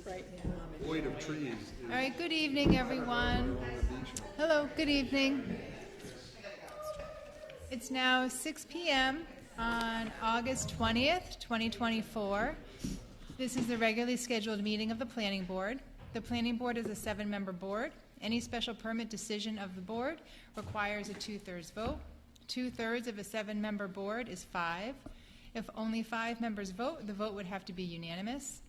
Right now. Void of trees. All right, good evening, everyone. Hello, good evening. It's now 6 p.m. on August 20th, 2024. This is the regularly scheduled meeting of the Planning Board. The Planning Board is a 7-member board. Any special permit decision of the board requires a 2/3 vote. 2/3 of a 7-member board is 5. If only 5 members vote, the vote would have to be unanimous.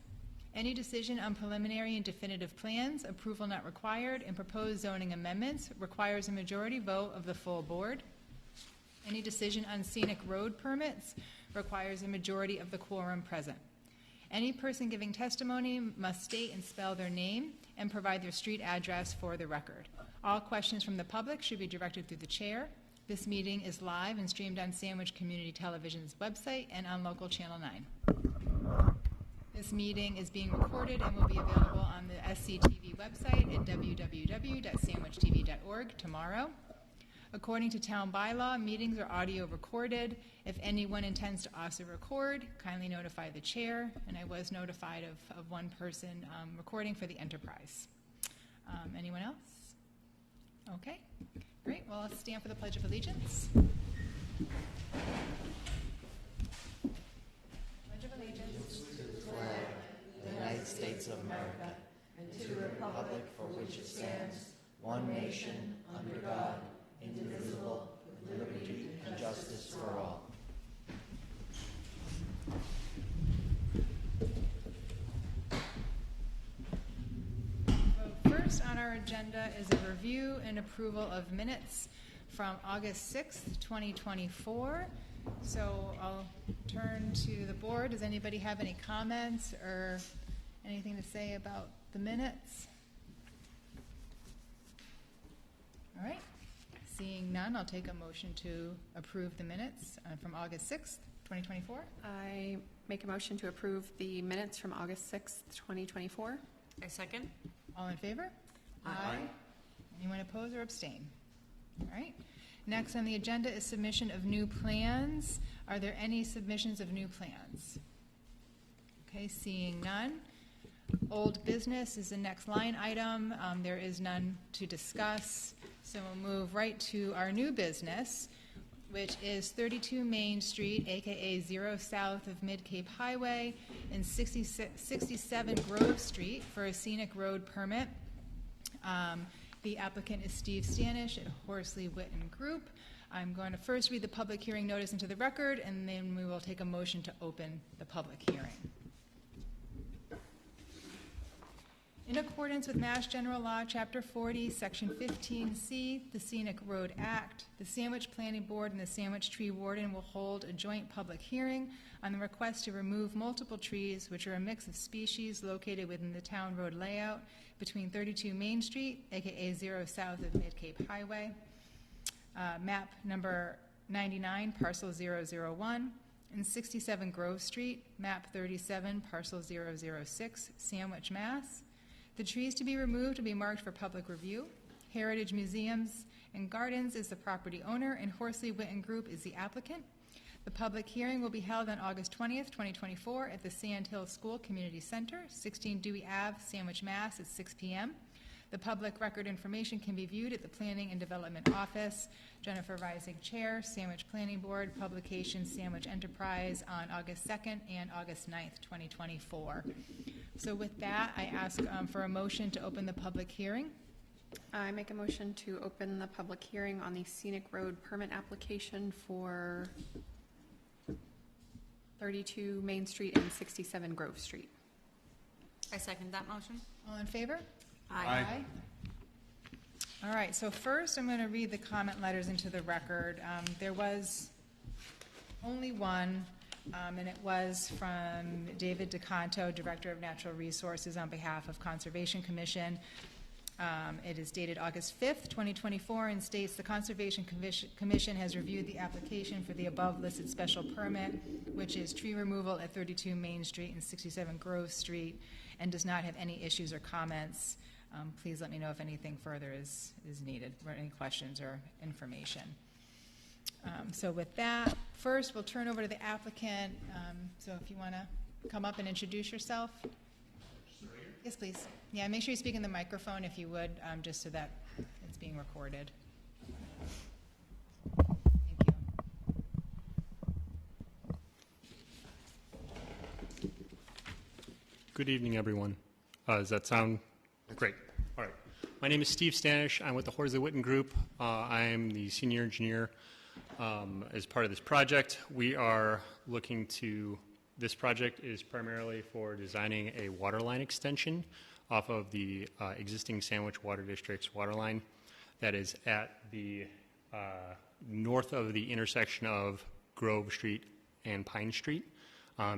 Any decision on preliminary and definitive plans, approval not required, and proposed zoning amendments requires a majority vote of the full board. Any decision on scenic road permits requires a majority of the quorum present. Any person giving testimony must state and spell their name and provide their street address for the record. All questions from the public should be directed through the chair. This meeting is live and streamed on Sandwich Community Television's website and on local Channel 9. This meeting is being recorded and will be available on the SCTV website at www.sandwichtv.org tomorrow. According to town bylaw, meetings are audio recorded. If anyone intends to also record, kindly notify the chair. And I was notified of one person recording for the enterprise. Anyone else? Okay, great. Well, let's stand for the Pledge of Allegiance. Pledge of Allegiance. The United States of America, and to the republic for which it stands, one nation, under God, indivisible, with liberty and justice for all. First on our agenda is a review and approval of minutes from August 6th, 2024. So I'll turn to the board. Does anybody have any comments or anything to say about the minutes? All right. Seeing none, I'll take a motion to approve the minutes from August 6th, 2024. I make a motion to approve the minutes from August 6th, 2024. I second. All in favor? Aye. Anyone oppose or abstain? All right. Next on the agenda is submission of new plans. Are there any submissions of new plans? Okay, seeing none. Old business is the next line item. There is none to discuss. So we'll move right to our new business, which is 32 Main Street, aka 0 south of Mid-Cape Highway, and 67 Grove Street for a scenic road permit. The applicant is Steve Stanish at Horsley Witten Group. I'm going to first read the public hearing notice into the record, and then we will take a motion to open the public hearing. In accordance with Mass General Law, Chapter 40, Section 15C, the Scenic Road Act, the Sandwich Planning Board and the Sandwich Tree Warden will hold a joint public hearing on the request to remove multiple trees, which are a mix of species located within the town road layout between 32 Main Street, aka 0 south of Mid-Cape Highway, map number 99, parcel 001, and 67 Grove Street, map 37, parcel 006, Sandwich, Mass. The trees to be removed will be marked for public review. Heritage Museums and Gardens is the property owner, and Horsley Witten Group is the applicant. The public hearing will be held on August 20th, 2024 at the Sand Hill School Community Center, 16 Dewey Ave, Sandwich, Mass. at 6 p.m. The public record information can be viewed at the Planning and Development Office. Jennifer Rising, Chair, Sandwich Planning Board, publication Sandwich Enterprise on August 2nd and August 9th, 2024. So with that, I ask for a motion to open the public hearing. I make a motion to open the public hearing on the scenic road permit application for 32 Main Street and 67 Grove Street. I second that motion. All in favor? Aye. All right, so first I'm going to read the comment letters into the record. There was only one, and it was from David DeCanto, Director of Natural Resources on behalf of Conservation Commission. It is dated August 5th, 2024, and states the Conservation Commission has reviewed the application for the above listed special permit, which is tree removal at 32 Main Street and 67 Grove Street, and does not have any issues or comments. Please let me know if anything further is needed, or any questions or information. So with that, first we'll turn over to the applicant. So if you want to come up and introduce yourself. Right here. Yes, please. Yeah, make sure you speak in the microphone if you would, just so that it's being recorded. Thank you. Good evening, everyone. Does that sound great? All right. My name is Steve Stanish. I'm with the Horsley Witten Group. I am the senior engineer as part of this project. We are looking to, this project is primarily for designing a water line extension off of the existing Sandwich Water District's water line that is at the north of the intersection of Grove Street and Pine Street,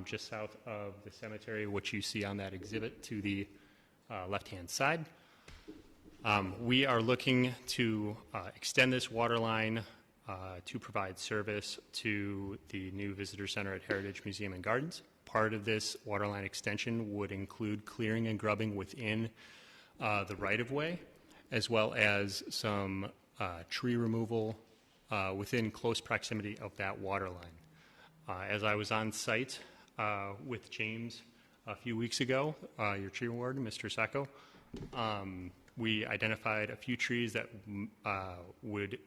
just south of the cemetery, which you see on that exhibit to the left-hand side. We are looking to extend this water line to provide service to the new visitor center at Heritage Museum and Gardens. Part of this water line extension would include clearing and grubbing within the right-of-way, as well as some tree removal within close proximity of that water line. As I was on site with James a few weeks ago, your tree warden, Mr. Sacco, we identified a few trees that would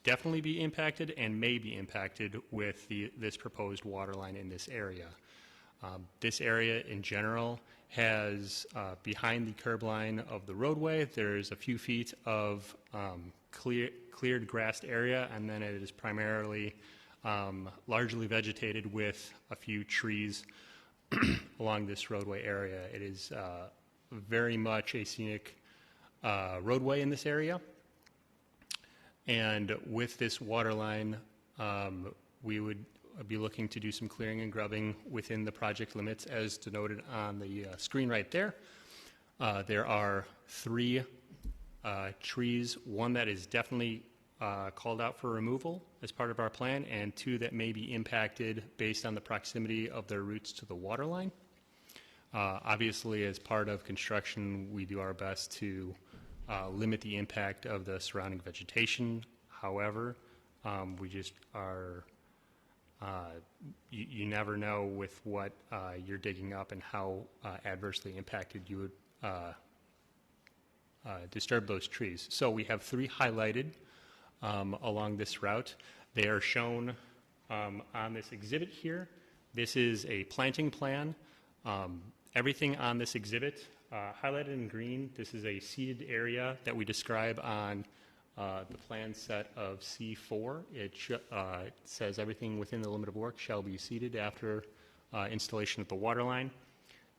definitely be impacted and may be impacted with this proposed water line in this area. This area in general has, behind the curb line of the roadway, there's a few feet of cleared grassed area, and then it is primarily largely vegetated with a few trees along this roadway area. It is very much a scenic roadway in this area. And with this water line, we would be looking to do some clearing and grubbing within the project limits as denoted on the screen right there. There are 3 trees, one that is definitely called out for removal as part of our plan, and 2 that may be impacted based on the proximity of their roots to the water line. Obviously, as part of construction, we do our best to limit the impact of the surrounding vegetation. However, we just are, you never know with what you're digging up and how adversely impacted you would disturb those trees. So we have 3 highlighted along this route. They are shown on this exhibit here. This is a planting plan. Everything on this exhibit highlighted in green, this is a seeded area that we describe on the plan set of C4. It says everything within the limit of work shall be seeded after installation of the water line.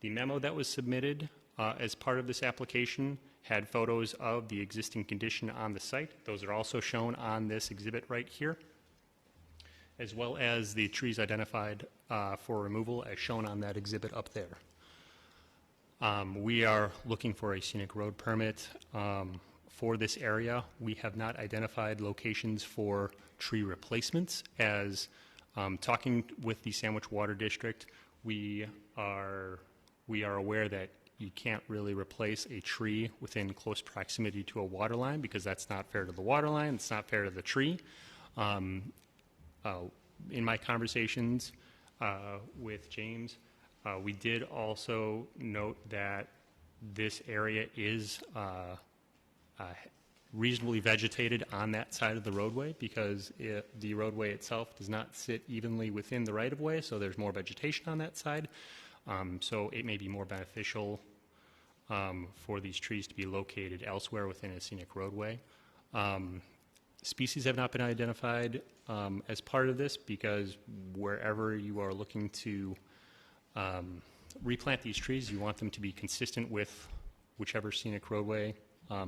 The memo that was submitted as part of this application had photos of the existing condition on the site. Those are also shown on this exhibit right here, as well as the trees identified for removal as shown on that exhibit up there. We are looking for a scenic road permit for this area. We have not identified locations for tree replacements. As talking with the Sandwich Water District, we are aware that you can't really replace a tree within close proximity to a water line because that's not fair to the water line, it's not fair to the tree. In my conversations with James, we did also note that this area is reasonably vegetated on that side of the roadway because the roadway itself does not sit evenly within the right-of-way, so there's more vegetation on that side. So it may be more beneficial for these trees to be located elsewhere within a scenic roadway. Species have not been identified as part of this because wherever you are looking to replant these trees, you want them to be consistent with whichever scenic roadway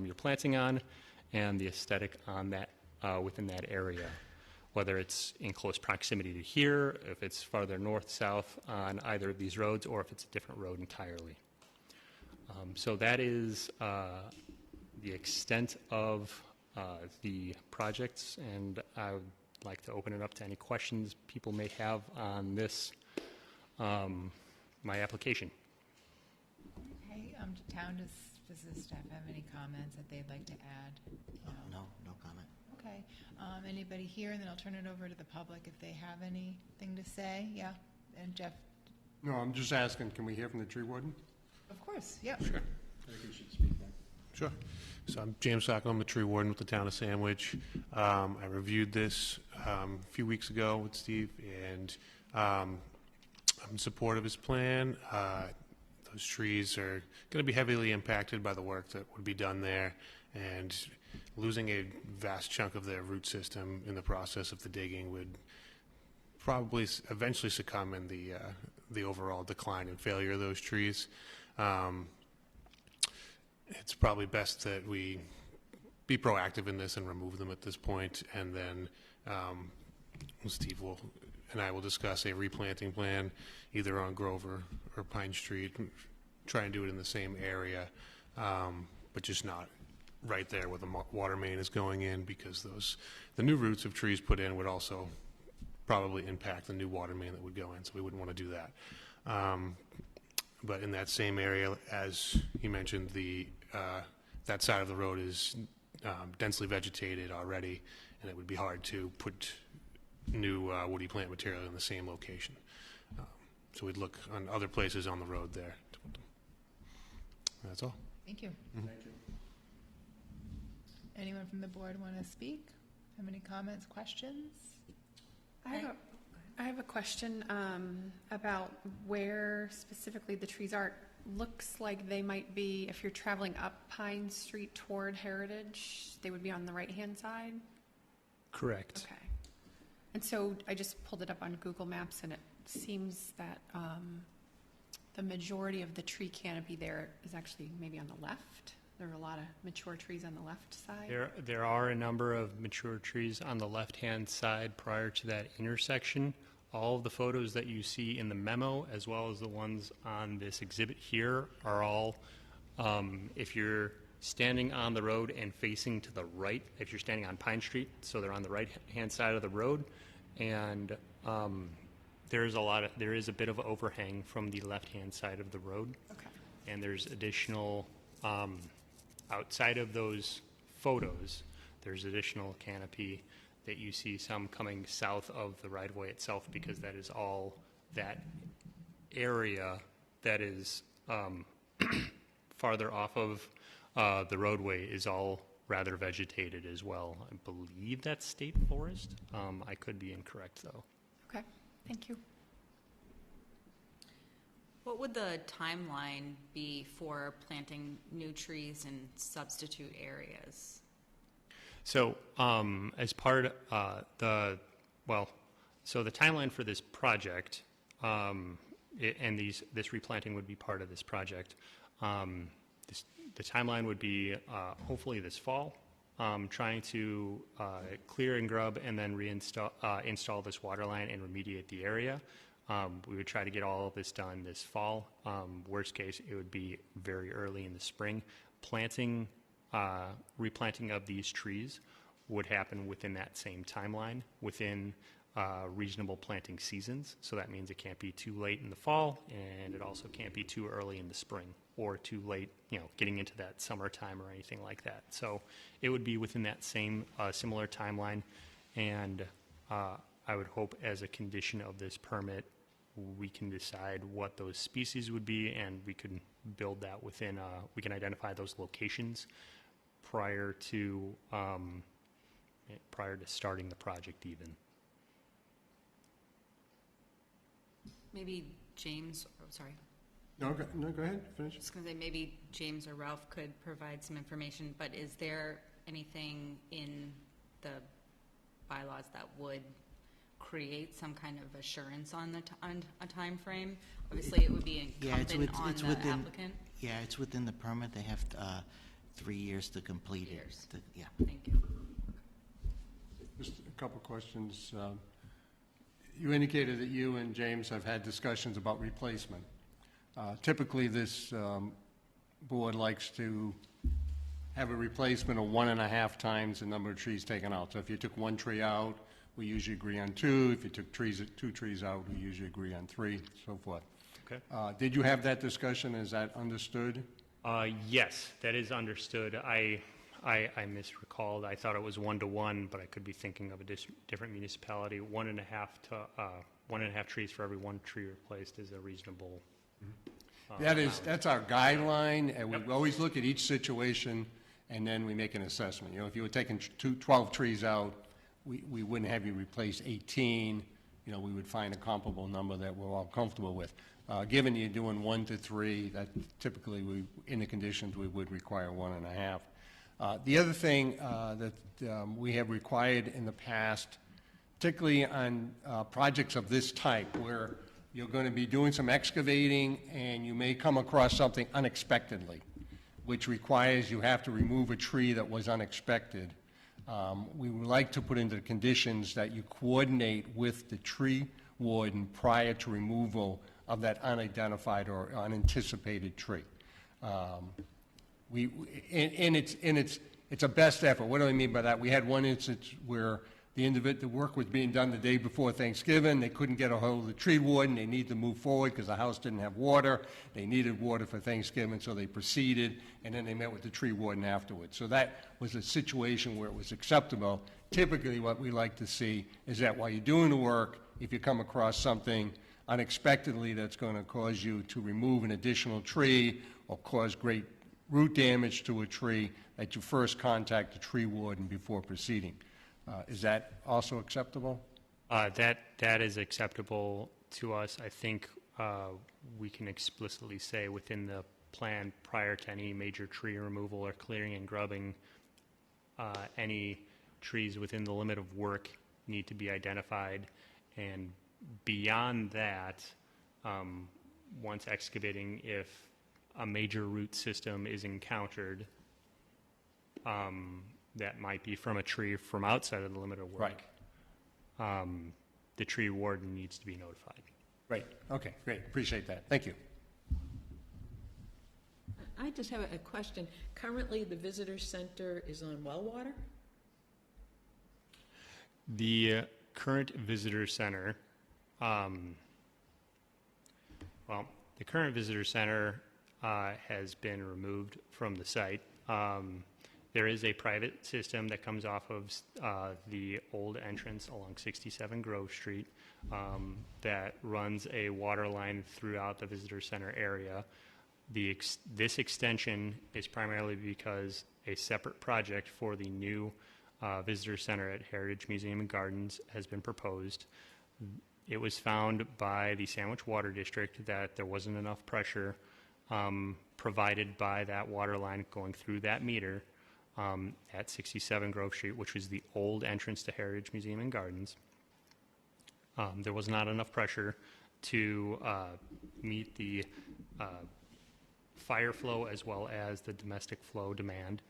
you're planting on and the aesthetic on that within that area, whether it's in close proximity to here, if it's farther north, south on either of these roads, or if it's a different road entirely. So that is the extent of the projects, and I would like to open it up to any questions people may have on this, my application. Okay, does the staff have any comments that they'd like to add? No comment. Okay, anybody here, and then I'll turn it over to the public if they have anything to say. Yeah, and Jeff? No, I'm just asking, can we hear from the tree warden? Of course, yep. Sure. I think you should speak now. Sure. So I'm James Sacco. I'm the tree warden with the town of Sandwich. I reviewed this a few weeks ago with Steve, and I'm in support of his plan. Those trees are going to be heavily impacted by the work that would be done there, and losing a vast chunk of their root system in the process of the digging would probably eventually succumb in the overall decline and failure of those trees. It's probably best that we be proactive in this and remove them at this point, and then Steve and I will discuss a replanting plan either on Grover or Pine Street, try and do it in the same area, but just not right there where the water main is going in, because the new roots of trees put in would also probably impact the new water main that would go in, so we wouldn't want to do that. But in that same area, as you mentioned, that side of the road is densely vegetated already, and it would be hard to put new woody plant material in the same location. So we'd look on other places on the road there. That's all. Thank you. Thank you. Anyone from the board want to speak? Have any comments, questions? I have a question about where specifically the trees are. Looks like they might be, if you're traveling up Pine Street toward Heritage, they would be on the right-hand side? Correct. Okay. And so I just pulled it up on Google Maps, and it seems that the majority of the tree canopy there is actually maybe on the left. There are a lot of mature trees on the left side. There are a number of mature trees on the left-hand side prior to that intersection. All of the photos that you see in the memo, as well as the ones on this exhibit here, are all, if you're standing on the road and facing to the right, if you're standing on Pine Street, so they're on the right-hand side of the road, and there is a bit of overhang from the left-hand side of the road. Okay. And there's additional, outside of those photos, there's additional canopy that you see, some coming south of the right-of-way itself, because that is all that area that is farther off of the roadway is all rather vegetated as well. I believe that's state forest. I could be incorrect, though. Okay, thank you. What would the timeline be for planting new trees in substitute areas? So, as part the timeline for this project, and this replanting would be part of this project. The timeline would be hopefully this fall, trying to clear and grub and then install this water line and remediate the area. We would try to get all of this done this fall. Worst case, it would be very early in the spring. Replanting of these trees would happen within that same timeline, within reasonable planting seasons. So that means it can't be too late in the fall, and it also can't be too early in the spring, or too late, getting into that summertime or anything like that. So it would be within that same similar timeline, and I would hope as a condition of this permit, we can decide what those species would be, and we can build that within, we can identify those locations prior to starting the project even. Maybe James, sorry. No, go ahead, finish. Just going to say maybe James or Ralph could provide some information, but is there anything in the bylaws that would create some kind of assurance on a time frame? Obviously, it would be incumbent on the applicant. Yeah, it's within the permit. They have 3 years to complete it. Years. Yeah. Thank you. Just a couple questions. You indicated that you and James have had discussions about replacement. Typically, this board likes to have a replacement of 1.5 times the number of trees taken out. So if you took 1 tree out, we usually agree on 2. If you took 2 trees out, we usually agree on 3, so forth. Okay. Did you have that discussion? Is that understood? Yes, that is understood. I misrecalled. I thought it was 1-to-1, but I could be thinking of a different municipality. 1.5 trees for every 1 tree replaced is a reasonable That's our guideline, and we always look at each situation, and then we make an assessment. You know, if you were taking 12 trees out, we wouldn't have you replace 18. You know, we would find a comparable number that we're all comfortable with. Given you're doing 1 to 3, that typically in the conditions, we would require 1.5. The other thing that we have required in the past, particularly on projects of this type, where you're going to be doing some excavating and you may come across something unexpectedly, which requires you have to remove a tree that was unexpected. We would like to put into the conditions that you coordinate with the tree warden prior to removal of that unidentified or unanticipated tree. It's a best effort. What do I mean by that? We had one instance where the work was being done the day before Thanksgiving. They couldn't get a hold of the tree warden. They needed to move forward because the house didn't have water. They needed water for Thanksgiving, so they proceeded, and then they met with the tree warden afterwards. So that was a situation where it was acceptable. Typically, what we like to see is that while you're doing the work, if you come across something unexpectedly that's going to cause you to remove an additional tree or cause great root damage to a tree, that you first contact the tree warden before proceeding. Is that also acceptable? That is acceptable to us. I think we can explicitly say within the plan prior to any major tree removal or clearing and grubbing, any trees within the limit of work need to be identified. And beyond that, once excavating, if a major root system is encountered, that might be from a tree from outside of the limit of work. Right. The tree warden needs to be notified. Right. Okay, great. Appreciate that. Thank you. I just have a question. Currently, the visitor center is on well water? The current visitor center, the current visitor center has been removed from the site. There is a private system that comes off of the old entrance along 67 Grove Street that runs a water line throughout the visitor center area. This extension is primarily because a separate project for the new visitor center at Heritage Museum and Gardens has been proposed. It was found by the Sandwich Water District that there wasn't enough pressure provided by that water line going through that meter at 67 Grove Street, which was the old entrance to Heritage Museum and Gardens. There was not enough pressure to meet the fire flow as well as the domestic flow demand.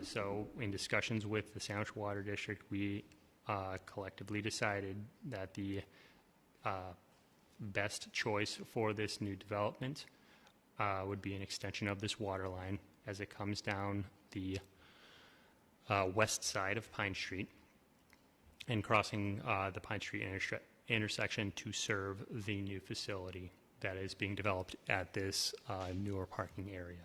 So in discussions with the Sandwich Water District, we collectively decided that the best choice for this new development would be an extension of this water line as it comes down the west side of Pine Street and crossing the Pine Street intersection to serve the new facility that is being developed at this newer parking area.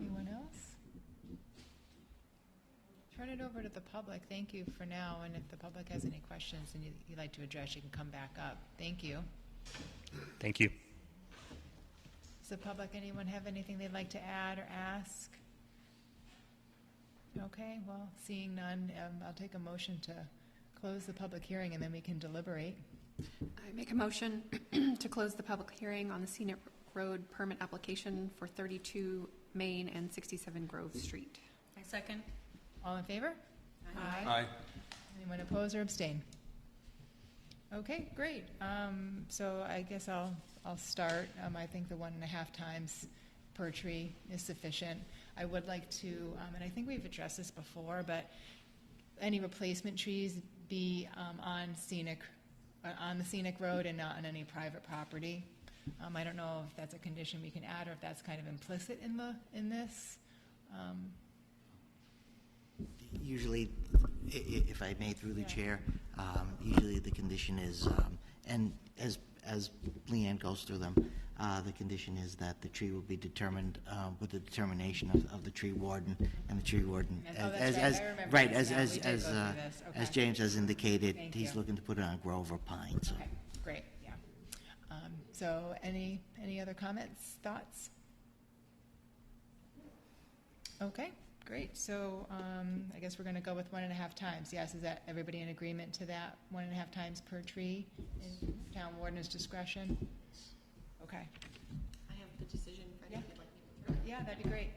Anyone else? Turn it over to the public. Thank you for now, and if the public has any questions and you'd like to address, you can come back up. Thank you. Thank you. Does the public, anyone have anything they'd like to add or ask? Okay, well, seeing none, I'll take a motion to close the public hearing and then we can deliberate. I make a motion to close the public hearing on the Scenic Road permit application for 32 Main and 67 Grove Street. I second. All in favor? Aye. Anyone oppose or abstain? Okay, great. So I guess I'll start. I think the 1.5 times per tree is sufficient. I would like to, and I think we've addressed this before, but any replacement trees be on the scenic road and not on any private property. I don't know if that's a condition we can add or if that's kind of implicit in this. Usually, if I may through the chair, usually the condition is, and as Leanne goes through them, the condition is that the tree will be determined with the determination of the tree warden, and the tree warden, as James has indicated, Thank he's you. looking to put it on grove or pine. So. Okay, great, yeah. So any other comments, thoughts? Okay, great. So I guess we're going to go with 1.5 times. Yes, is that everybody in agreement to that? 1.5 times per tree in town warden's discretion? Okay. I have the decision, Yeah. Yeah, that'd be great.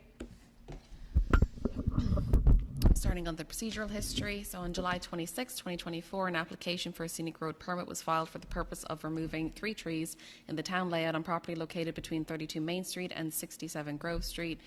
Starting on the procedural history, so on July 26, 2024, an application for a scenic road permit was filed for the purpose of removing 3 trees in the town layout on property located between 32 Main Street and 67 Grove Street.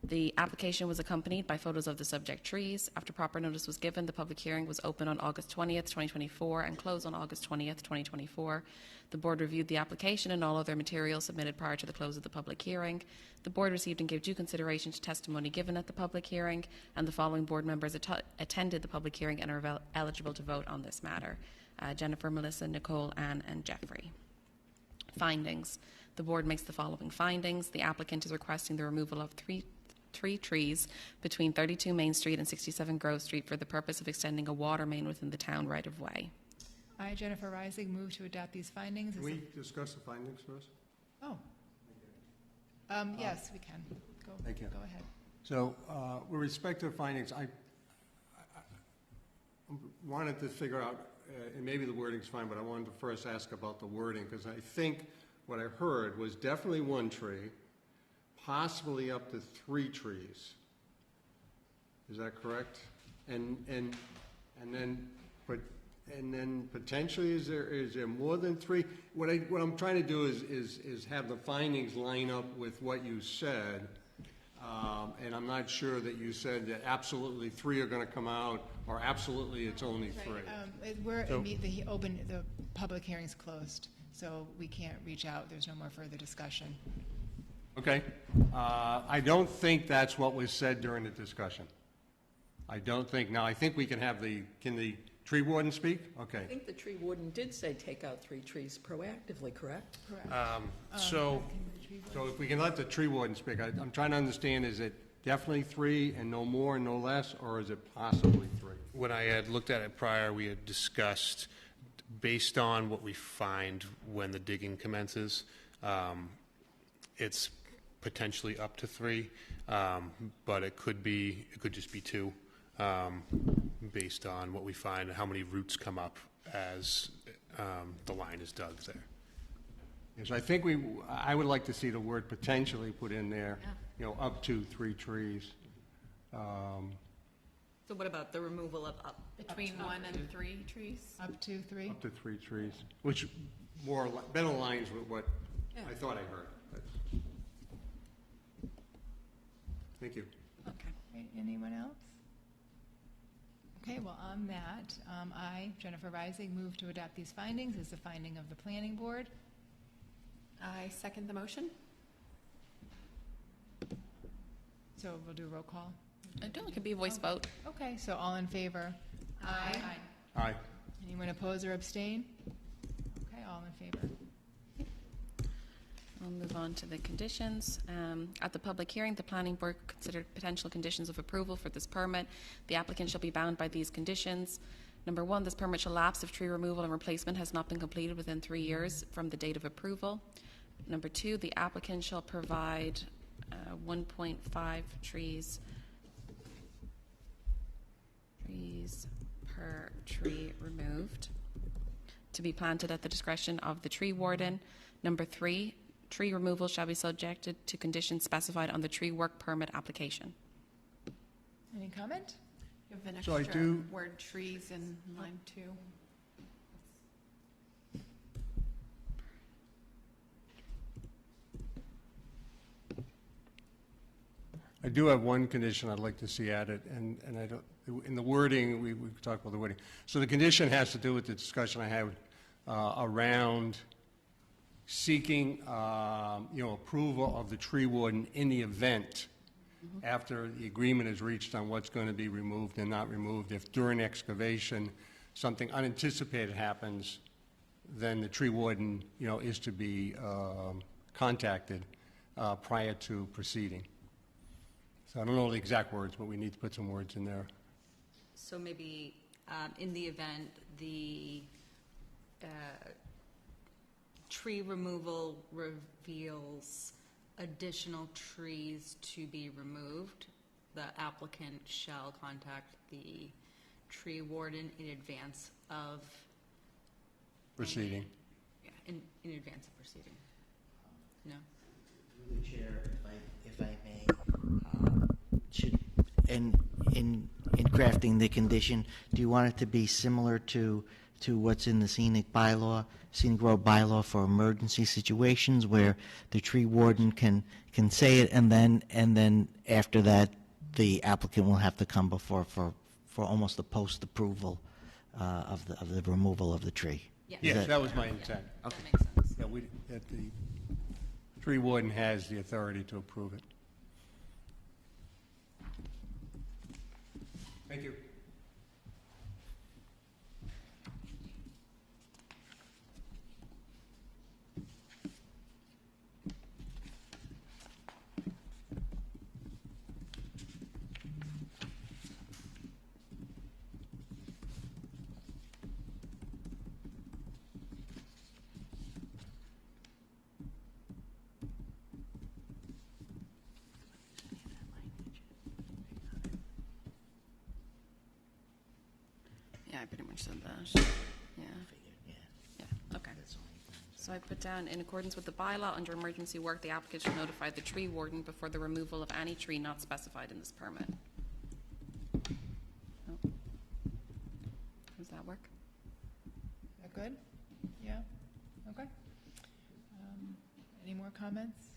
The application was accompanied by photos of the subject trees. After proper notice was given, the public hearing was open on August 20th, 2024 and closed on August 20th, 2024. The board reviewed the application and all other materials submitted prior to the close of the public hearing. The board received and gave due consideration to testimony given at the public hearing, and the following board members attended the public hearing and are eligible to vote on this matter: Jennifer, Melissa, Nicole, Anne, and Jeffrey. Findings. The board makes the following findings. The applicant is requesting the removal of three trees between 32 Main Street and 67 Grove Street for the purpose of extending a water main within the town right-of-way. I, Jennifer Rising, move to adopt these findings. Can we discuss the findings first? Oh. Yes, we can. Go. Thank you. Go ahead. So, with respect to the findings, I wanted to figure out, and maybe the wording's fine, but I wanted to first ask about the wording, because I think what I heard was definitely 1 tree, possibly up to 3 trees. Is that correct? And then potentially, is there more than 3? What I'm trying to do is have the findings line up with what you said, and I'm not sure that you said that absolutely 3 are going to come out, or absolutely it's only 3. The public hearing's closed, so we can't reach out. There's no more further discussion. Okay. I don't think that's what was said during the discussion. I don't think. Now, I think we can have can the tree warden speak? Okay. I think the tree warden did say take out 3 trees proactively, correct? Correct. So, So if we can let the tree warden speak, I'm trying to understand, is it definitely 3 and no more and no less, or is it possibly 3? when I had looked at it prior, we had discussed, based on what we find when the digging commences, it's potentially up to 3, but it could just be 2, based on what we find and how many roots come up as the line is dug there. Yes, I think I would like to see the word potentially put in there, up to 3 trees. So what about the removal of up? Between 1 and 3 trees? Up to 3? Up to 3 trees, which better aligns with what I thought I heard. Thank you. Okay. Right, anyone else? Okay, well, on that, I, Jennifer Rising, move to adopt these findings as the finding of the planning board. I second the motion. So we'll do a roll call. I don't, it could be a voice vote. Okay, so all in favor? Aye. Aye. Anyone oppose or abstain? Okay, all in favor. We'll move on to the conditions. At the public hearing, the planning board considered potential conditions of approval for this permit. The applicant shall be bound by these conditions. Number 1, this permit shall lapse if tree removal and replacement has not been completed within 3 years from the date of approval. Number 2, the applicant shall provide 1.5 trees per tree removed to be planted at the discretion of the tree warden. Number 3, tree removal shall be subjected to conditions specified on the tree work permit application. Any comment? You have an So I extra do- word trees in line 2. I do have one condition I'd like to see added, and I don't, in the wording, we talked about the wording. So the condition has to do with the discussion I had around seeking, approval of the tree warden in the event after the agreement is reached on what's going to be removed and not removed. If during excavation something unanticipated happens, then the tree warden, is to be contacted prior to proceeding. So I don't know the exact words, but we need to put some words in there. So maybe in the event the tree removal reveals additional trees to be removed, the applicant shall contact the tree warden in advance of, Proceeding. yeah, in advance of proceeding. No? Through the chair, if I may, should, in crafting the condition, do you want it to be similar to what's in the scenic road bylaw for emergency situations where the tree warden can say it, and then after that, the applicant will have to come before for almost a post-approval of the removal of the tree? Yes, that was my intent. That makes sense. Yeah, that the tree warden has the authority to approve it. Thank you. Yeah, I pretty much said that. Yeah. Yeah, okay. So I put down, in accordance with the bylaw, under emergency work, the applicant should notify the tree warden before the removal of any tree not specified in this permit. Oh. Does that work? Is that good? Yeah? Okay. Any more comments?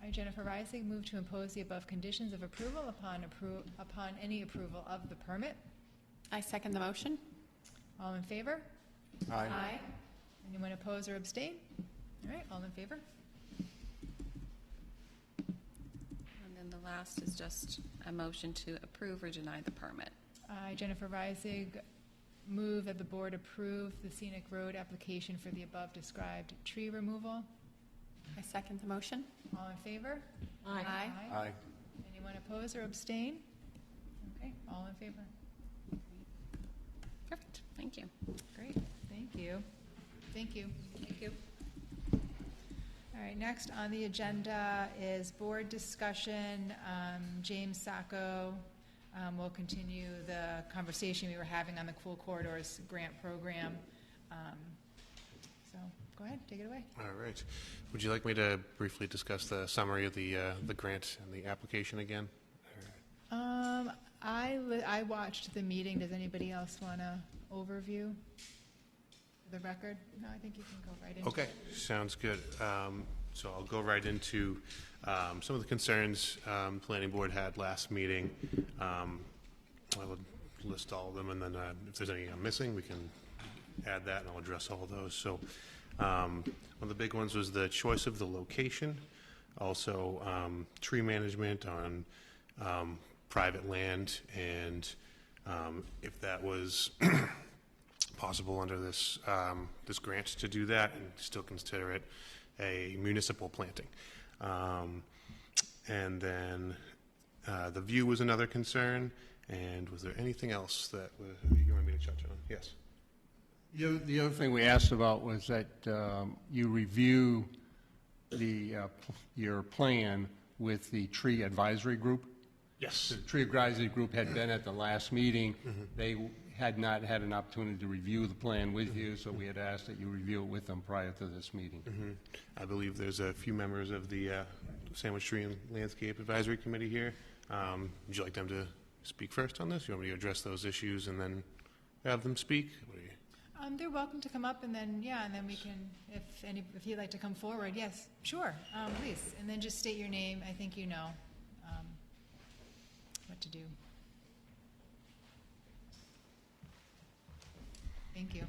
I, Jennifer Rising, move to impose the above conditions of approval upon any approval of the permit. I second the motion. All in favor? Aye. Anyone oppose or abstain? All right, all in favor? And then the last is just a motion to approve or deny the permit. I, Jennifer Rising, move that the board approve the scenic road application for the above described tree removal. I second the motion. All in favor? Aye. Aye. Anyone oppose or abstain? Okay, all in favor. Perfect, thank you. Great, thank you. Thank you. Thank you. All right, next on the agenda is board discussion. James Sacco will continue the conversation we were having on the Cool Corridors grant program. So go ahead, take it away. All right. Would you like me to briefly discuss the summary of the grant and the application again? I watched the meeting. Does anybody else want to overview for the record? No, I think you can go right into it. Okay, sounds good. So I'll go right into some of the concerns the planning board had last meeting. I will list all of them, and then if there's any I'm missing, we can add that, and I'll address all of those. So one of the big ones was the choice of the location, also tree management on private land, and if that was possible under this this grant to do that and still consider it a municipal planting. And then the view was another concern. And was there anything else that you wanted me to touch on? Yes. The other thing we asked about was that you review your plan with the tree advisory group. Yes. The tree advisory group had been at the last meeting. They had not had an opportunity to review the plan with you, so we had asked that you review it with them prior to this meeting. I believe there's a few members of the Sandwich Tree and Landscape Advisory Committee here. Would you like them to speak first on this? You want me to address those issues and then have them speak? What do you... They're welcome to come up, and then, and then we can, if you'd like to come forward, yes, sure, please. And then just state your name. I think you know what to do. Thank you.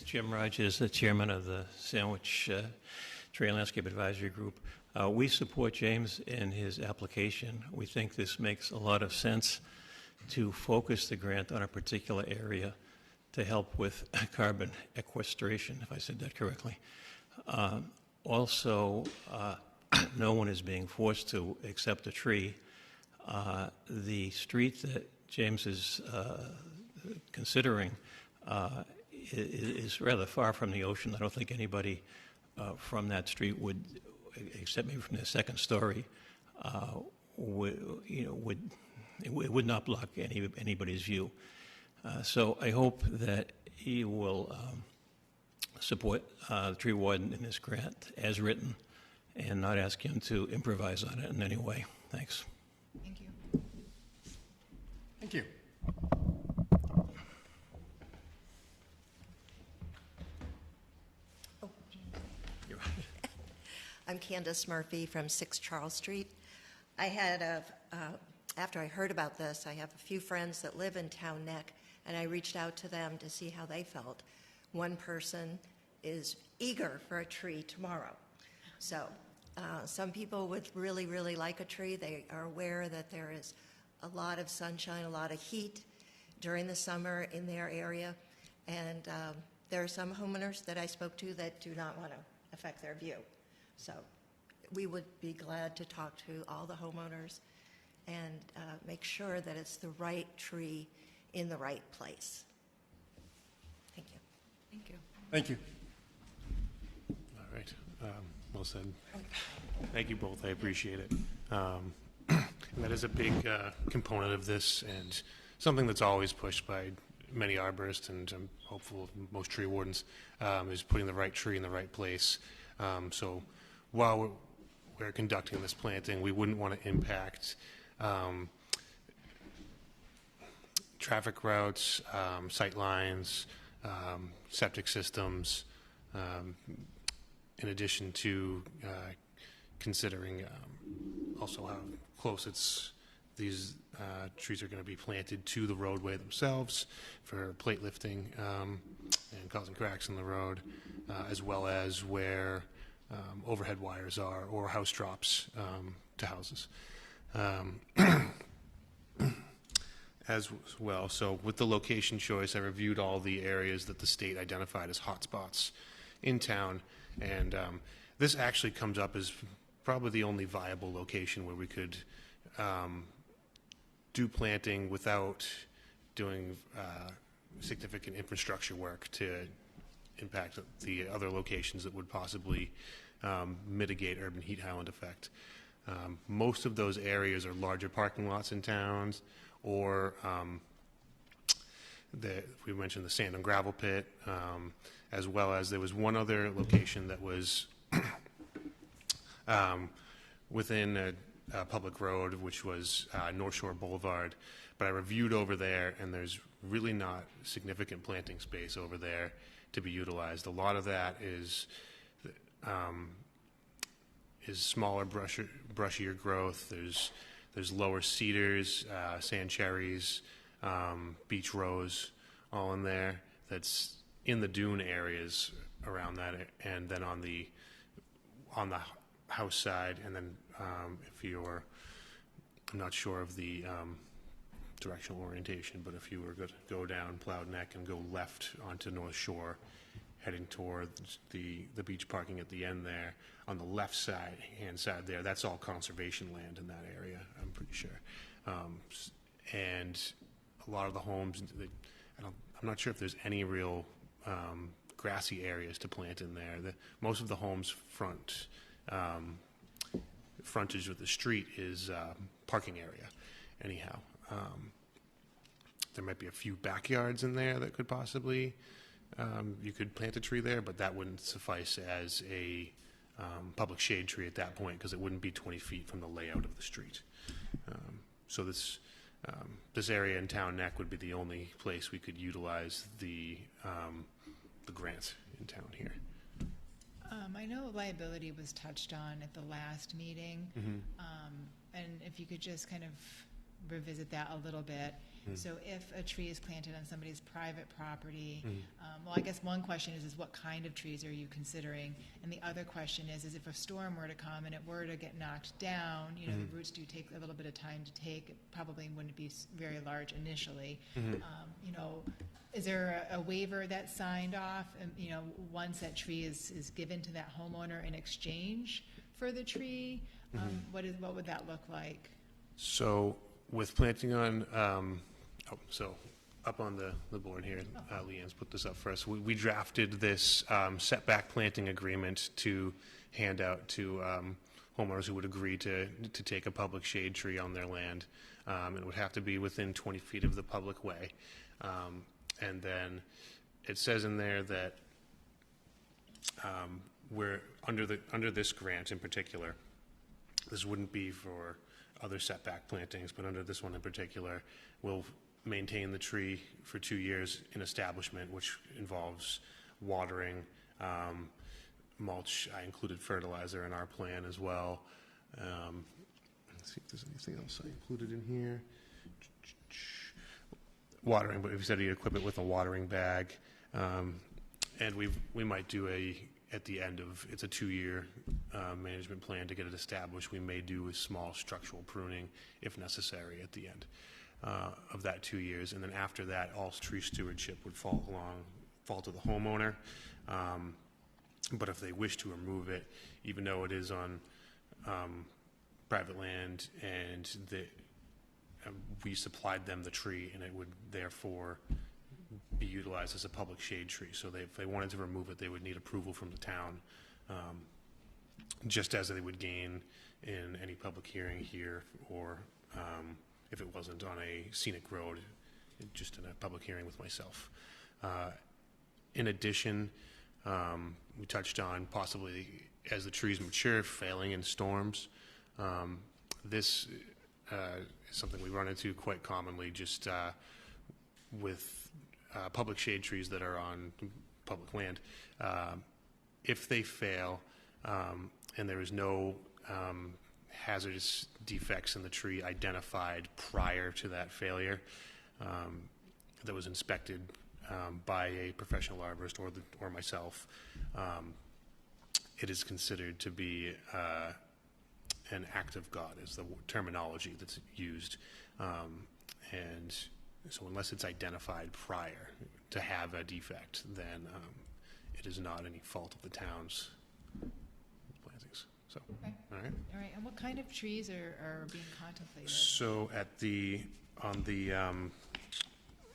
Jim Rogers, the chairman of the Sandwich Tree and Landscape Advisory Group. We support James in his application. We think this makes a lot of sense to focus the grant on a particular area to help with carbon sequestration, if I said that correctly. Also, no one is being forced to accept a tree. The street that James is considering is rather far from the ocean. I don't think anybody from that street would, except maybe from the second story, it would not block anybody's view. So I hope that he will support the tree warden in this grant as written and not ask him to improvise on it in any way. Thanks. Thank you. Thank you. I'm Candace Murphy from 6 Charles Street. I had after I heard about this, I have a few friends that live in Town Neck, and I reached out to them to see how they felt. One person is eager for a tree tomorrow. So some people would really, really like a tree. They are aware that there is a lot of sunshine, a lot of heat during the summer in their area, and there are some homeowners that I spoke to that do not want to affect their view. So we would be glad to talk to all the homeowners and make sure that it's the right tree in the right place. Thank you. Thank you. Thank you. All right. Well said. Thank you both. I appreciate it. And that is a big component of this, and something that's always pushed by many arborists, and I'm hopeful most tree wardens, is putting the right tree in the right place. So while we're conducting this planting, we wouldn't want to impact traffic routes, sight lines, septic systems, in addition to considering also how close these trees are going to be planted to the roadway themselves for plate lifting and causing cracks in the road, as well as where overhead wires are or house drops to houses. As well, so with the location choice, I reviewed all the areas that the state identified as hotspots in town, and this actually comes up as probably the only viable location where we could do planting without doing significant infrastructure work to impact the other locations that would possibly mitigate urban heat island effect. Most of those areas are larger parking lots in towns, or we mentioned the sand and gravel pit, as well as there was one other location that was within a public road, which was North Shore Boulevard. But I reviewed over there, and there's really not significant planting space over there to be utilized. A lot of that is smaller, brushier growth. There's lower cedars, sand cherries, beach rose, all in there. That's in the dune areas around that, and then on the house side, and then if you're, I'm not sure of the directional orientation, but if you were to go down Plowed Neck and go left onto North Shore, heading towards the beach parking at the end there, on the left side, hand side there, that's all conservation land in that area, I'm pretty sure. And a lot of the homes, I'm not sure if there's any real grassy areas to plant in there. Most of the homes frontage with the street is parking area anyhow. There might be a few backyards in there that could possibly, you could plant a tree there, but that wouldn't suffice as a public shade tree at that point, because it wouldn't be 20 feet from the layout of the street. So this area in Town Neck would be the only place we could utilize the grant in town here. I know liability was touched on at the last meeting, and if you could just kind of revisit that a little bit. So if a tree is planted on somebody's private property, well, I guess one question is what kind of trees are you considering? And the other question is if a storm were to come and it were to get knocked down, you know, the roots do take a little bit of time to take. It probably wouldn't be very large initially. You know, is there a waiver that's signed off, you know, once that tree is given to that homeowner in exchange for the tree? What would that look like? So with planting on, so up on the board here. Leanne's put this up for us. We drafted this setback planting agreement to hand out to homeowners who would agree to take a public shade tree on their land. It would have to be within 20 feet of the public way. And then it says in there that we're under this grant in particular, this wouldn't be for other setback plantings, but under this one in particular, we'll maintain the tree for 2 years in establishment, which involves watering, mulch. I included fertilizer in our plan as well. Let's see if there's anything else I included in here. Watering, but we said you equip it with a watering bag. And we might do at the end of, it's a 2-year management plan to get it established. We may do a small structural pruning if necessary at the end of that 2 years. And then after that, all tree stewardship would fall to the homeowner. But if they wish to remove it, even though it is on private land and we supplied them the tree, and it would therefore be utilized as a public shade tree. So if they wanted to remove it, they would need approval from the town, just as they would gain in any public hearing here, or if it wasn't on a scenic road, just in a public hearing with myself. In addition, we touched on possibly, as the trees mature, failing in storms. This is something we run into quite commonly, just with public shade trees that are on public land. If they fail and there is no hazardous defects in the tree identified prior to that failure that was inspected by a professional arborist or myself, it is considered to be an act of God, is the terminology that's used. And so unless it's identified prior to have a defect, then it is not any fault of the town's plantings. So, Okay. all right. All right, and what kind of trees are being contemplated? So on the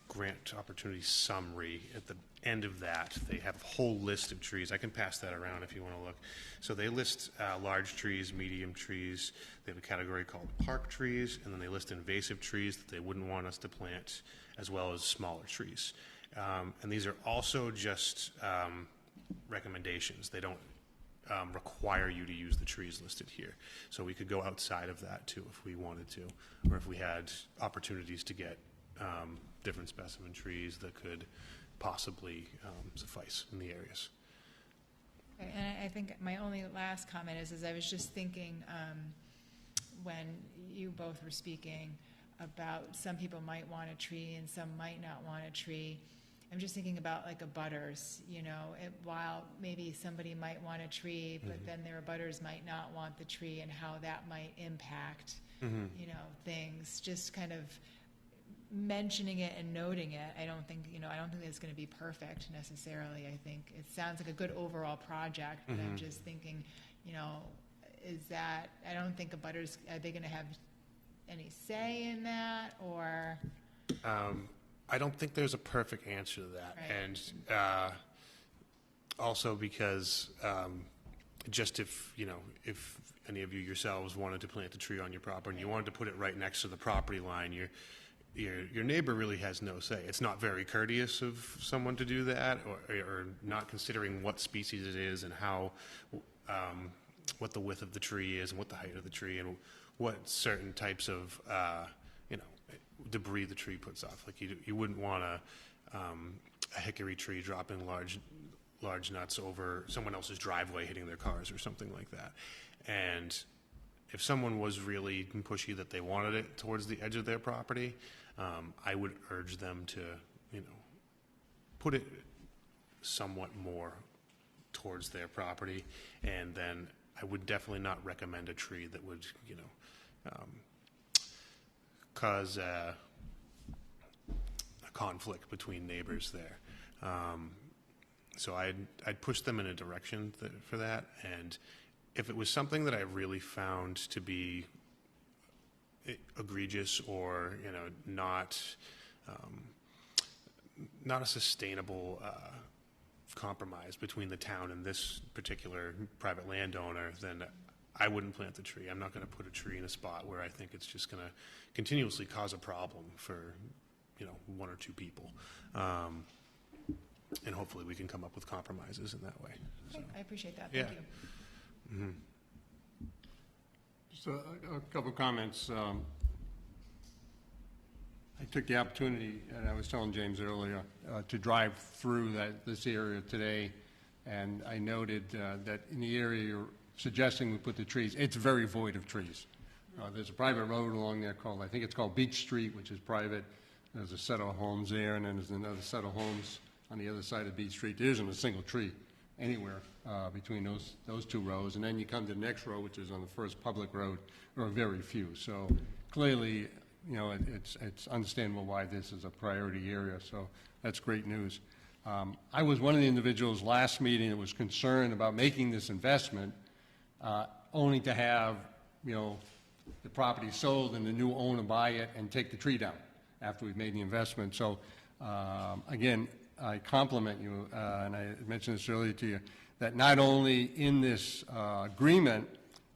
grant opportunity summary, at the end of that, they have a whole list of trees. I can pass that around if you want to look. So they list large trees, medium trees. They have a category called park trees, and then they list invasive trees that they wouldn't want us to plant, as well as smaller trees. And these are also just recommendations. They don't require you to use the trees listed here. So we could go outside of that too if we wanted to, or if we had opportunities to get different specimen trees that could possibly suffice in the areas. Okay, and I think my only last comment is I was just thinking when you both were speaking about some people might want a tree and some might not want a tree. I'm just thinking about like abutters, while maybe somebody might want a tree, but then their abutters might not want the tree, and how that might impact, things. Just kind of mentioning it and noting it. I don't think it's going to be perfect necessarily. I think it sounds like a good overall project, but I'm just thinking, is that, I don't think abutters, are they going to have any say in that, or? I don't think there's a perfect answer to that. Right. And also because just if any of you yourselves wanted to plant a tree on your property and you wanted to put it right next to the property line, your neighbor really has no say. It's not very courteous of someone to do that, or not considering what species it is and how, what the width of the tree is and what the height of the tree and what certain types of, debris the tree puts off. Like you wouldn't want a hickory tree dropping large nuts over someone else's driveway, hitting their cars or something like that. And if someone was really pushy that they wanted it towards the edge of their property, I would urge them to, put it somewhat more towards their property. And then I would definitely not recommend a tree that would, cause a conflict between neighbors there. So I'd push them in a direction for that. And if it was something that I really found to be egregious or, not not a sustainable compromise between the town and this particular private landowner, then I wouldn't plant the tree. I'm not going to put a tree in a spot where I think it's just going to continuously cause a problem for, one or two people. And hopefully we can come up with compromises in that way. So, Okay, I appreciate that. Thank yeah. you. Just a couple of comments. I took the opportunity, and I was telling James earlier, to drive through this area today, and I noted that in the area you're suggesting we put the trees, it's very void of trees. There's a private road along there I think it's called Beach Street, which is private. There's a set of homes there, and then there's another set of homes on the other side of Beach Street. There isn't a single tree anywhere between those two rows. And then you come to the next row, which is on the first public road, there are very few. So clearly, it's understandable why this is a priority area, so that's great news. I was one of the individuals last meeting that was concerned about making this investment, only to have, the property sold and the new owner buy it and take the tree down after we've made the investment. So, again, I compliment you, and I mentioned this earlier to you, that not only in this agreement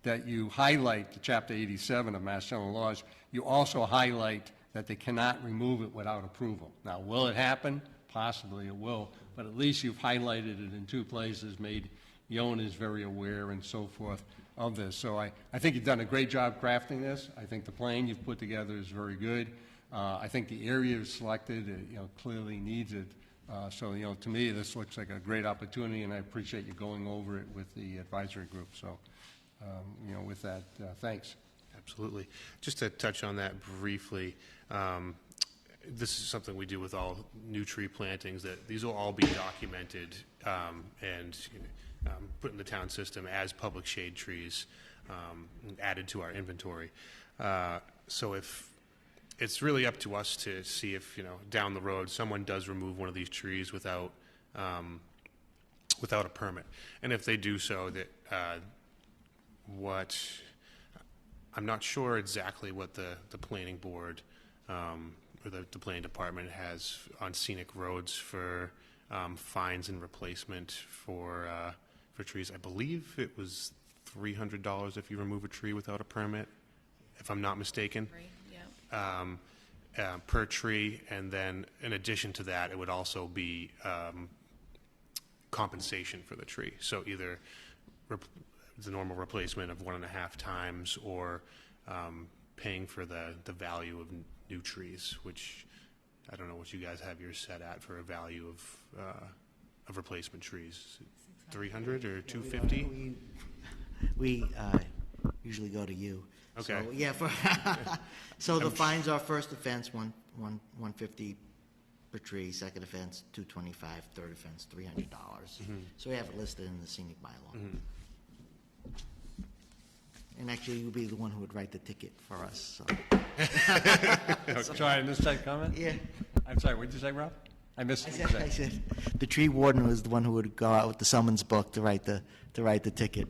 that you highlight the Chapter 87 of Mass General Laws, you also highlight that they cannot remove it without approval. Now, will it happen? Possibly it will, but at least you've highlighted it in two places, made the owners very aware and so forth of this. So I think you've done a great job crafting this. I think the plan you've put together is very good. I think the area you've selected, clearly needs it. So, to me, this looks like a great opportunity, and I appreciate you going over it with the advisory group. So, with that, thanks. Absolutely. Just to touch on that briefly, this is something we do with all new tree plantings, that these will all be documented and put in the town system as public shade trees, added to our inventory. So if it's really up to us to see if, down the road, someone does remove one of these trees without a permit. And if they do so, that I'm not sure exactly what the planning board or the planning department has on scenic roads for fines and replacement for trees. I believe it was $300 if you remove a tree without a permit, if I'm not mistaken. Right, yeah. Per tree, and then in addition to that, it would also be compensation for the tree. So either the normal replacement of 1.5 times, or paying for the value of new trees, which I don't know what you guys have yours set at for a value of replacement trees. 300 or 250? We usually go to you. Okay. So, yeah, so the fines are first offense, $150 per tree, second offense, $225, third offense, $300. So we have it listed in the scenic bylaw. And actually, you'll be the one who would write the ticket for us, so. Sorry, I missed that comment? Yeah. I'm sorry, what did you say, Rob? I missed what you said. I said, the tree warden was the one who would go out with the summons book to write the ticket.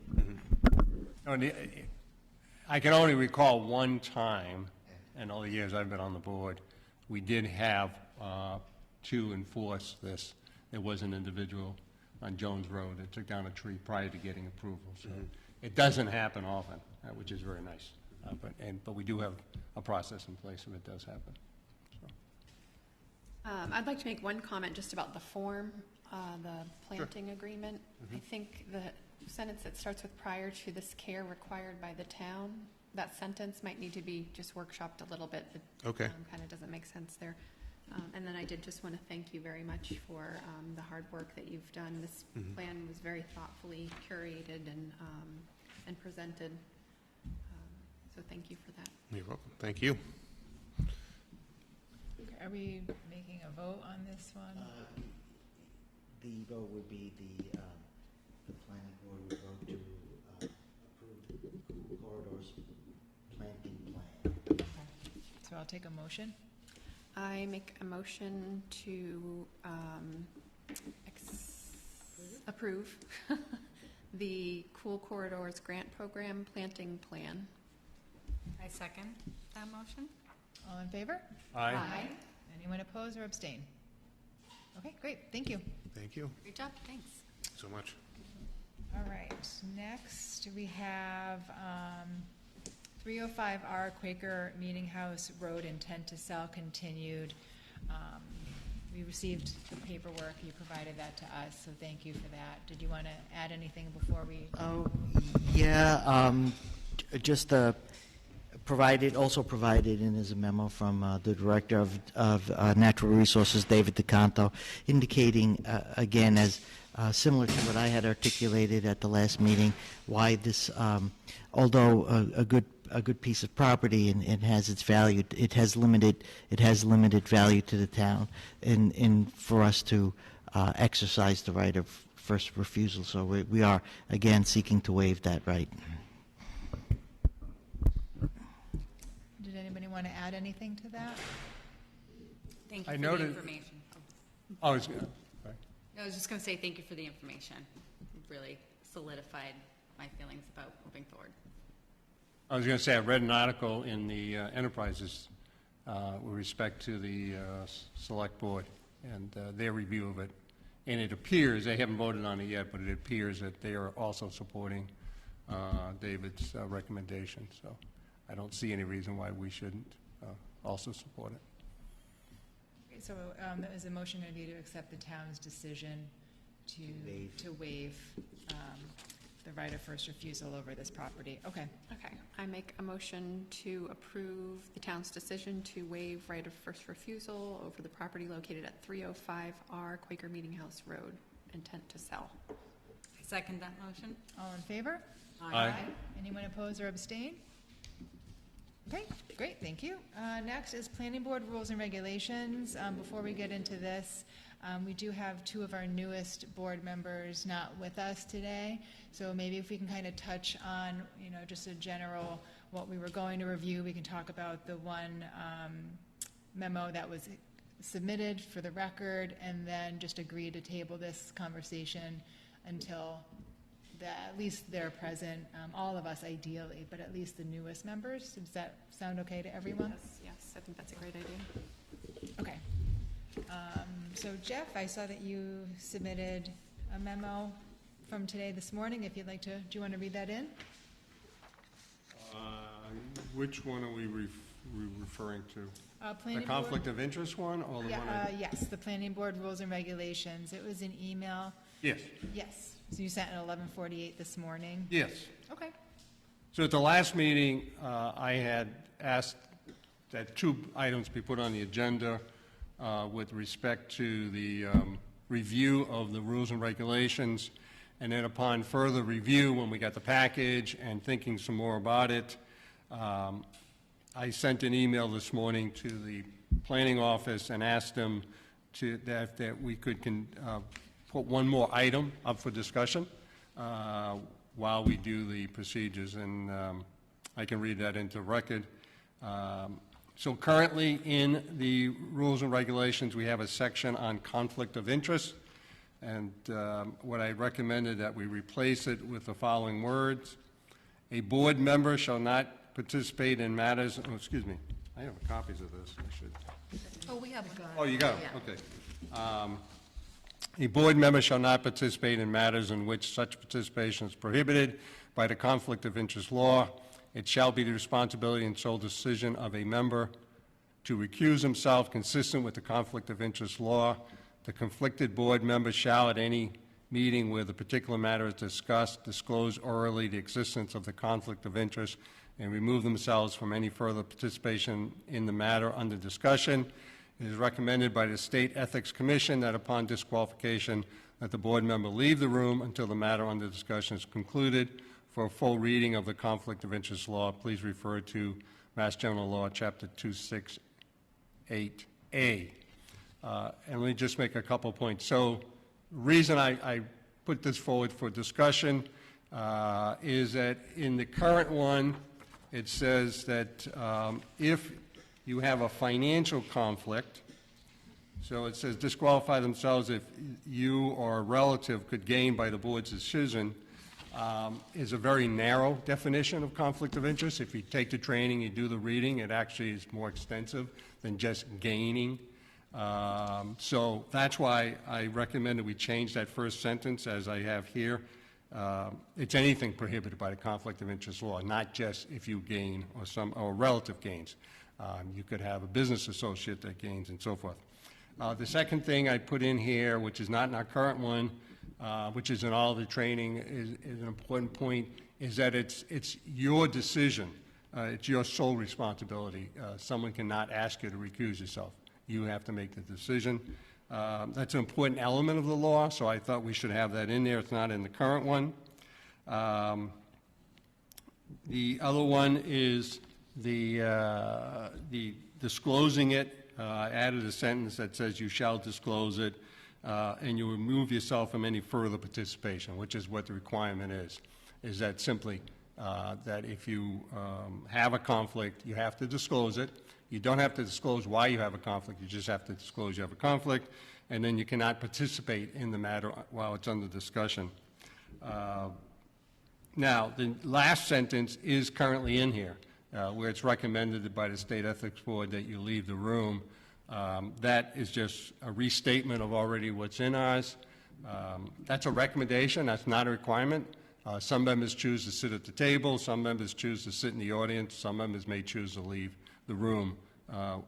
I can only recall one time, in all the years I've been on the board, we did have to enforce this. There was an individual on Jones Road that took down a tree prior to getting approval. So it doesn't happen often, which is very nice. But we do have a process in place if it does happen. So. I'd like to make one comment just about the form, the planting agreement. I think the sentence that starts with prior to this care required by the town, that sentence might need to be just workshopped a little bit. It Okay. kind of doesn't make sense there. And then I did just want to thank you very much for the hard work that you've done. This plan was very thoughtfully curated and presented. So thank you for that. You're welcome. Thank you. Are we making a vote on this one? The vote would be the planning board would vote to approve the corridors planting plan. So I'll take a motion. I make a motion to approve the Cool Corridors Grant Program Planting Plan. I second that motion. All in favor? Aye. Aye. Anyone oppose or abstain? Okay, great, thank you. Thank you Great job, thanks. so much. All right, next we have 305R Quaker Meeting House Road, intent to sell continued. We received the paperwork, you provided that to us, so thank you for that. Did you want to add anything before we? Yeah, just also provided in his memo from the Director of Natural Resources, David DeCanto, indicating, again, as similar to what I had articulated at the last meeting, why this, although a good piece of property and it has its value, it has limited value to the town, and for us to exercise the right of first refusal. So we are again seeking to waive that right. Did anybody want to add anything to that? Thank you I for the noted- information. Oh, it's good. Right. I was just going to say thank you for the information. Really solidified my feelings about moving forward. I was going to say, I read an article in the Enterprises with respect to the Select Board and their review of it. And it appears, they haven't voted on it yet, but it appears that they are also supporting David's recommendation. So I don't see any reason why we shouldn't also support it. Okay, so that was a motion going to be to accept the town's decision to waive the right of first refusal over this property. Okay. Okay, I make a motion to approve the town's decision to waive right of first refusal over the property located at 305R Quaker Meeting House Road, intent to sell. I second that motion. All in favor? Aye. Anyone oppose or abstain? Okay, great, thank you. Next is Planning Board Rules and Regulations. Before we get into this, we do have two of our newest board members not with us today. So maybe if we can kind of touch on, just a general, what we were going to review. We can talk about the one memo that was submitted for the record, and then just agree to table this conversation until at least they're present, all of us ideally, but at least the newest members. Does that sound okay to everyone? Yes, I think that's a great idea. Okay. So Jeff, I saw that you submitted a memo from today this morning. If you'd like to, do you want to read that in? Which one are we referring to? The Planning conflict Board? of interest one, or the one? Yes, the Planning Board Rules and Regulations. It was an email. Yes, Yes. So you sent at 11:48 this morning? yes. Okay. So at the last meeting, I had asked that two items be put on the agenda with respect to the review of the rules and regulations. And then upon further review, when we got the package and thinking some more about it, I sent an email this morning to the planning office and asked them that we could put one more item up for discussion while we do the procedures, and I can read that into record. So currently in the rules and regulations, we have a section on conflict of interest, and what I recommended that we replace it with the following words: a board member shall not participate in matters, I have copies of this, I should. Oh, we have one. Oh, you got it, okay. A board member shall not participate in matters in which such participation is prohibited by the conflict of interest law. It shall be the responsibility and sole decision of a member to recuse himself consistent with the conflict of interest law. The conflicted board member shall, at any meeting where the particular matter is discussed, disclose orally the existence of the conflict of interest and remove themselves from any further participation in the matter under discussion. It is recommended by the State Ethics Commission that upon disqualification, that the board member leave the room until the matter under discussion is concluded. For a full reading of the conflict of interest law, please refer to Mass General Law, Chapter 268A. And let me just make a couple points. So the reason I put this forward for discussion is that in the current one, it says that if you have a financial conflict, so it says disqualify themselves if you or a relative could gain by the board's decision, is a very narrow definition of conflict of interest. If you take the training, you do the reading, it actually is more extensive than just gaining So that's why I recommended we change that first sentence as I have here. It's anything prohibited by the conflict of interest law, not just if you gain or relative gains. You could have a business associate that gains and so forth. The second thing I put in here, which is not in our current one, which is in all the training, is an important point, is that it's your decision. It's your sole responsibility. Someone cannot ask you to recuse yourself. You have to make the decision. That's an important element of the law, so I thought we should have that in there. It's not in the current one. The other one is the disclosing it. I added a sentence that says you shall disclose it, and you remove yourself from any further participation, which is what the requirement is that simply that if you have a conflict, you have to disclose it. You don't have to disclose why you have a conflict. You just have to disclose you have a conflict, and then you cannot participate in the matter while it's under discussion. Now, the last sentence is currently in here, where it's recommended by the State Ethics Board that you leave the room. That is just a restatement of already what's in ours. That's a recommendation. That's not a requirement. Some members choose to sit at the table. Some members choose to sit in the audience. Some members may choose to leave the room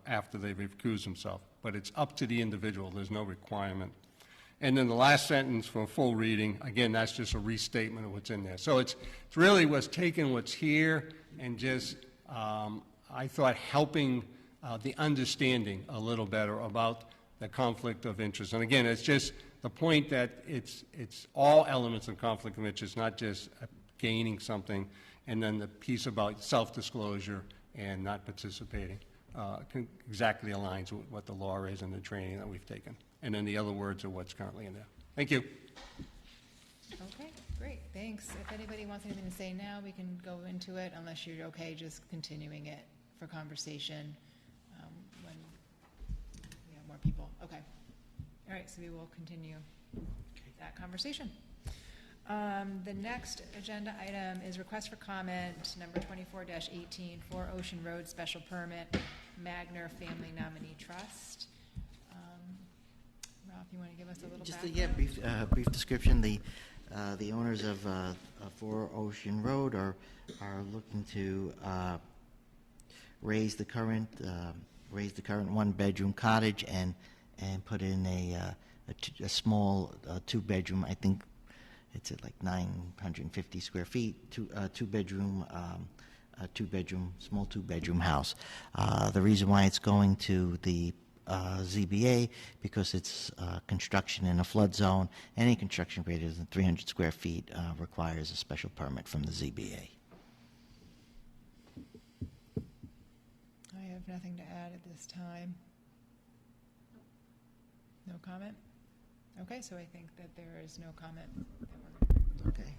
after they've recused themselves. But it's up to the individual. There's no requirement. And then the last sentence for full reading, again, that's just a restatement of what's in there. So it's really what's taking what's here and just, I thought, helping the understanding a little better about the conflict of interest. And again, it's just the point that it's all elements of conflict of interest, not just gaining something, and then the piece about self-disclosure and not participating exactly aligns with what the law is and the training that we've taken. And then the other words are what's currently in there. Thank you. Okay, great, thanks. If anybody wants anything to say now, we can go into it, unless you're okay just continuing it for conversation when we have more people. Okay. All right, so we will continue that conversation. The next agenda item is request for comment number 24-18 for Ocean Road Special Permit, Magner Family Nominee Trust. Ralph, you want to give us a little background? Brief description. The owners of 4 Ocean Road are looking to raise the current 1-bedroom cottage and put in a small 2-bedroom. I think it's at like 950 square feet. Two-bedroom small 2-bedroom house. The reason why it's going to the ZBA, because it's construction in a flood zone. Any construction greater than 300 square feet requires a special permit from the ZBA. I have nothing to add at this time. No comment? Okay, so I think that there is no comment. Okay.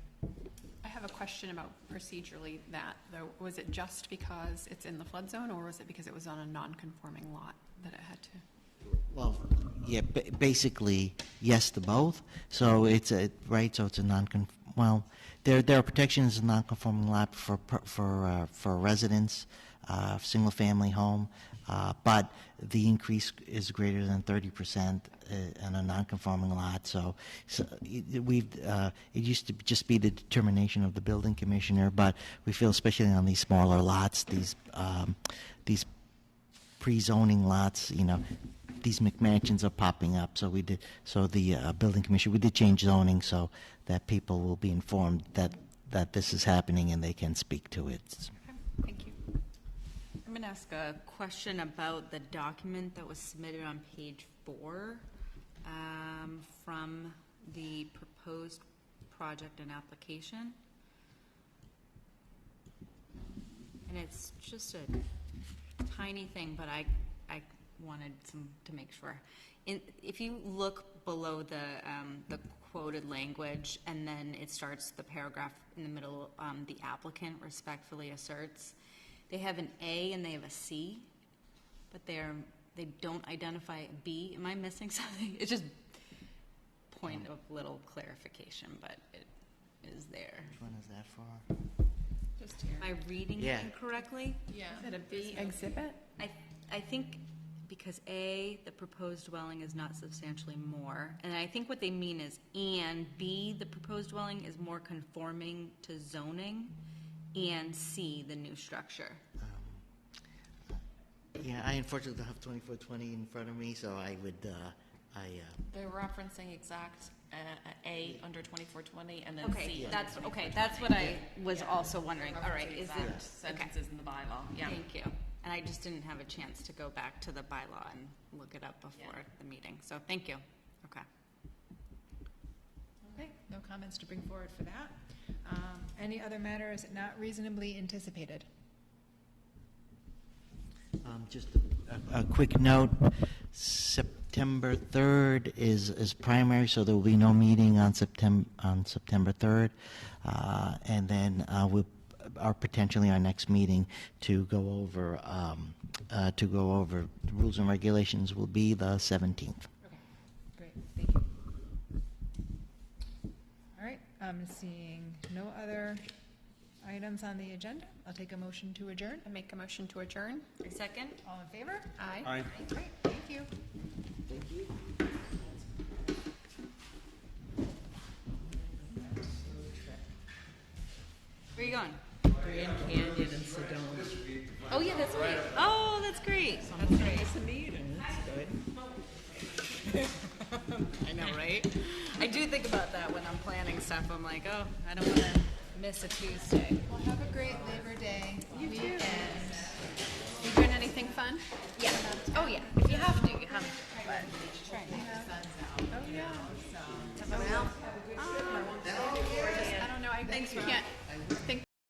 I have a question about procedurally that, though. Was it just because it's in the flood zone, or was it because it was on a non-conforming lot that it had to? Well, yeah, basically yes to both. So it's a So it's a well, there are protections in non-conforming lot for residents, single-family home, but the increase is greater than 30% in a non-conforming lot. So it used to just be the determination of the building commissioner, but we feel, especially on these smaller lots, these pre-zoning lots, these McMansions are popping up. So the building commissioner, we did change zoning so that people will be informed that this is happening and they can speak to it. Okay, thank you. I'm going to ask a question about the document that was submitted on page 4 from the proposed project and application. And it's just a tiny thing, but I wanted to make sure. If you look below the quoted language, and then it starts the paragraph in the middle, the applicant respectfully asserts, they have an A and they have a C, but they don't identify a B. Am I missing something? It's just point of little clarification, but it is there. Which one is that for? Just here. Am I reading Yeah. it incorrectly? Yeah. Is it a B exhibit? I think because A, the proposed dwelling is not substantially more, and I think what they mean is, and B, the proposed dwelling is more conforming to zoning, and C, the new structure. Yeah, I unfortunately don't have 2420 in front of me, so I would, They're referencing exact A under 2420 and then Okay, C. that's what I was also wondering. All right, is Exact it, okay, sentences in the bylaw, yeah. thank you. And I just didn't have a chance to go back to the bylaw and look it up before the meeting, so thank you. Okay. Okay, no comments to bring forward for that. Any other matters not reasonably anticipated? just a quick note, September 3rd is primary, so there will be no meeting on September 3rd. And then our potentially our next meeting to go over rules and regulations will be the 17th. Okay, great, thank you. All right, seeing no other items on the agenda, I'll take a motion to adjourn. I make a motion to adjourn. A second? All in favor? Aye. Aye. Great, thank you. Thank you. Where are you going? Grand Canyon and Sedona. Oh, yeah, that's right. Oh, that's great. That's great. Nice to meet him, that's good. I know, right? I do think about that when I'm planning stuff. I'm like, oh, I don't want to miss a Tuesday. Well, have a great Labor Day weekend. You doing anything fun? Yeah. Oh, yeah. If you have to, you have to. But Oh, yeah. I don't know. I can't